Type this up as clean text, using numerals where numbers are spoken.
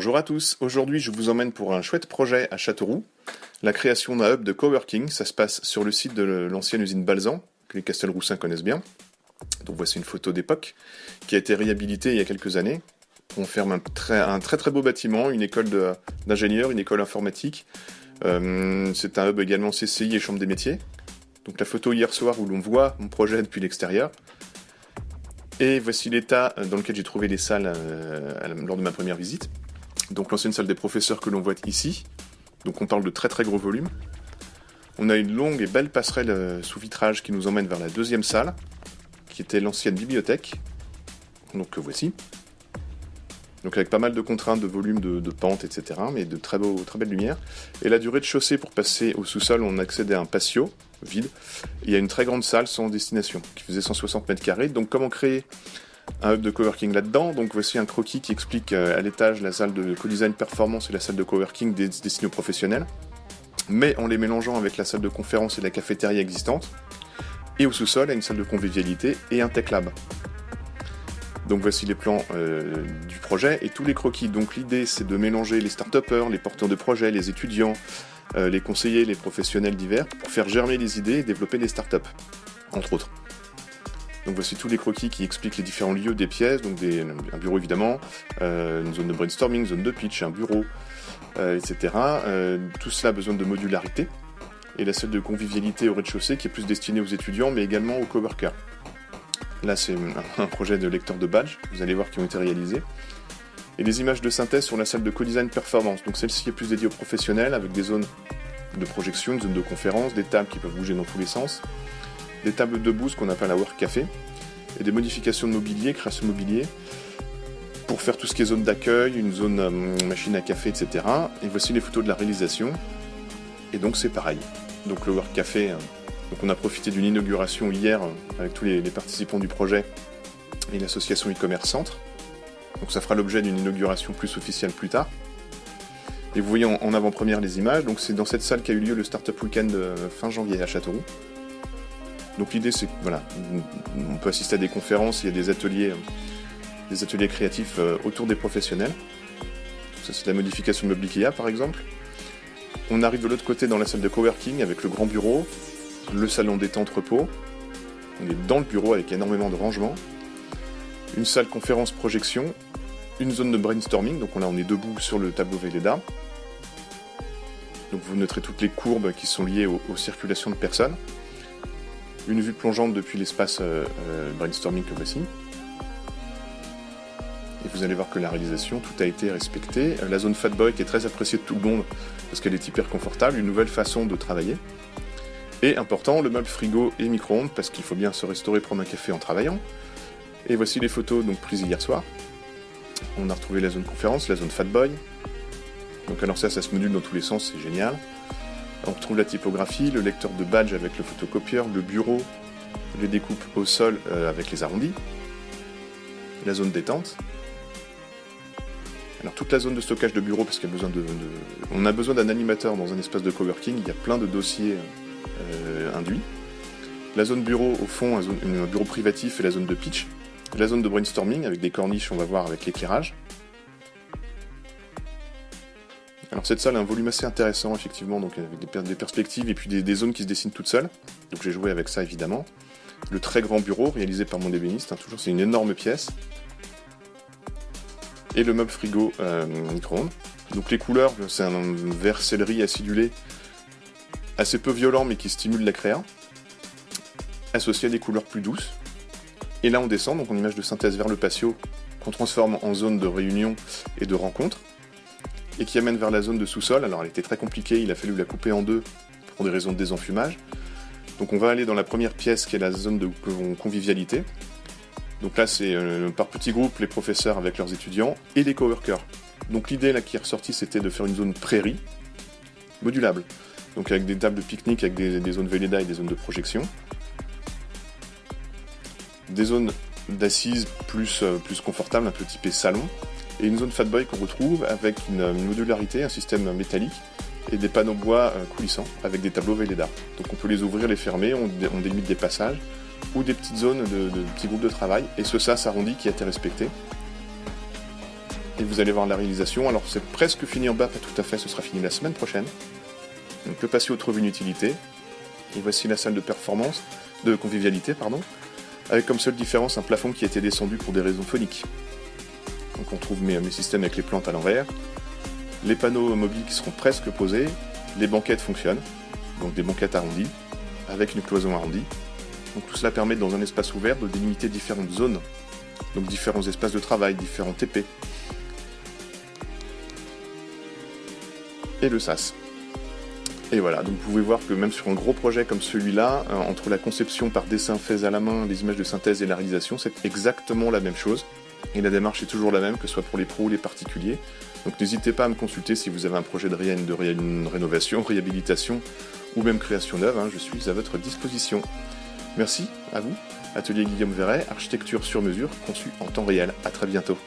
Bonjour à tous, aujourd'hui je vous emmène pour un chouette projet à Châteauroux, la création d'un hub de coworking. Ça se passe sur le site de l'ancienne usine Balzan, que les Castelroussins connaissent bien. Donc voici une photo d'époque, qui a été réhabilitée il y a quelques années. On ferme un très beau bâtiment, une école d'ingénieurs, une école informatique. C'est un hub également CCI et chambre des métiers. Donc la photo hier soir où l'on voit mon projet depuis l'extérieur. Et voici l'état dans lequel j'ai trouvé les salles lors de ma première visite. Donc l'ancienne salle des professeurs que l'on voit ici. Donc on parle de très gros volume. On a une longue et belle passerelle sous vitrage qui nous emmène vers la deuxième salle, qui était l'ancienne bibliothèque. Donc que voici. Donc avec pas mal de contraintes de volume, de pente, etc. Mais de très belle lumière. Et la durée de chaussée pour passer au sous-sol, on accède à un patio vide. Et il y a une très grande salle sans destination, qui faisait 160 mètres carrés. Donc comment créer un hub de coworking là-dedans? Donc voici un croquis qui explique à l'étage la salle de co-design performance et la salle de coworking destinée aux professionnels, mais en les mélangeant avec la salle de conférence et la cafétéria existante. Et au sous-sol, il y a une salle de convivialité et un tech lab. Donc voici les plans du projet et tous les croquis. Donc l'idée c'est de mélanger les start-upers, les porteurs de projets, les étudiants, les conseillers, les professionnels divers, pour faire germer les idées et développer des start-up, entre autres. Donc voici tous les croquis qui expliquent les différents lieux des pièces, donc un bureau évidemment, une zone de brainstorming, zone de pitch, un bureau, etc. Tout cela a besoin de modularité. Et la salle de convivialité au rez-de-chaussée qui est plus destinée aux étudiants mais également aux coworkers. Là c'est un projet de lecteur de badge, vous allez voir qui ont été réalisés. Et les images de synthèse sur la salle de co-design performance. Donc celle-ci est plus dédiée aux professionnels avec des zones de projection, une zone de conférence, des tables qui peuvent bouger dans tous les sens, des tables debout, ce qu'on appelle un work café, et des modifications de mobilier, création de mobilier, pour faire tout ce qui est zone d'accueil, une zone machine à café, etc. Et voici les photos de la réalisation. Et donc c'est pareil. Donc le work café, donc on a profité d'une inauguration hier avec tous les participants du projet et l'association e-commerce Centre. Donc ça fera l'objet d'une inauguration plus officielle plus tard. Et vous voyez en avant-première les images, donc c'est dans cette salle qu'a eu lieu le Startup Weekend fin janvier à Châteauroux. Donc l'idée c'est que voilà, on peut assister à des conférences, il y a des ateliers créatifs autour des professionnels. Donc ça c'est de la modification de l'Obliquea par exemple. On arrive de l'autre côté dans la salle de coworking avec le grand bureau, le salon détente repos. On est dans le bureau avec énormément de rangements. Une salle conférence projection, une zone de brainstorming, donc là on est debout sur le tableau Velleda. Donc vous noterez toutes les courbes qui sont liées aux circulations de personnes. Une vue plongeante depuis l'espace brainstorming que voici. Et vous allez voir que la réalisation, tout a été respecté. La zone Fatboy qui est très appréciée de tout le monde parce qu'elle est hyper confortable, une nouvelle façon de travailler. Et important, le meuble frigo et micro-ondes parce qu'il faut bien se restaurer, prendre un café en travaillant. Et voici les photos donc prises hier soir. On a retrouvé la zone conférence, la zone Fatboy. Donc alors ça se module dans tous les sens, c'est génial. On retrouve la typographie, le lecteur de badge avec le photocopieur, le bureau, les découpes au sol avec les arrondis, la zone détente. Alors toute la zone de stockage de bureau parce qu'il y a besoin on a besoin d'un animateur dans un espace de coworking, il y a plein de dossiers induits. La zone bureau au fond, un bureau privatif et la zone de pitch. La zone de brainstorming avec des corniches, on va voir avec l'éclairage. Alors cette salle a un volume assez intéressant effectivement, donc avec des perspectives et puis des zones qui se dessinent toutes seules. Donc j'ai joué avec ça évidemment. Le très grand bureau réalisé par mon ébéniste, toujours c'est une énorme pièce. Et le meuble frigo micro-ondes. Donc les couleurs, c'est un vert céleri acidulé, assez peu violent mais qui stimule la créa, associé à des couleurs plus douces. Et là on descend, donc en image de synthèse vers le patio, qu'on transforme en zone de réunion et de rencontre, et qui amène vers la zone de sous-sol. Alors elle était très compliquée, il a fallu la couper en deux pour des raisons de désenfumage. Donc on va aller dans la première pièce qui est la zone de convivialité. Donc là c'est par petits groupes les professeurs avec leurs étudiants et les coworkers. Donc l'idée là qui est ressortie c'était de faire une zone prairie, modulable. Donc avec des tables de pique-nique, avec des zones Velleda et des zones de projection. Des zones d'assises plus confortables, un peu typées salon. Et une zone Fatboy qu'on retrouve avec une modularité, un système métallique et des panneaux bois coulissants avec des tableaux Velleda. Donc on peut les ouvrir, les fermer, on délimite des passages ou des petites zones de petits groupes de travail. Et ce sas arrondi qui a été respecté. Et vous allez voir la réalisation. Alors c'est presque fini en bas, pas tout à fait, ce sera fini la semaine prochaine. Donc le patio trouve une utilité. Et voici la salle de convivialité, avec comme seule différence un plafond qui a été descendu pour des raisons phoniques. Donc on trouve mes systèmes avec les plantes à l'envers, les panneaux mobiles qui seront presque posés, les banquettes fonctionnent, donc des banquettes arrondies, avec une cloison arrondie. Donc tout cela permet dans un espace ouvert de délimiter différentes zones, donc différents espaces de travail, différents TP. Et le sas. Et voilà, donc vous pouvez voir que même sur un gros projet comme celui-là, entre la conception par dessin fait à la main, les images de synthèse et la réalisation, c'est exactement la même chose. Et la démarche est toujours la même, que ce soit pour les pros ou les particuliers. Donc n'hésitez pas à me consulter si vous avez un projet de rénovation, réhabilitation ou même création neuve, je suis à votre disposition. Merci à vous, Atelier Guillaume Verret, architecture sur mesure, conçue en temps réel. À très bientôt.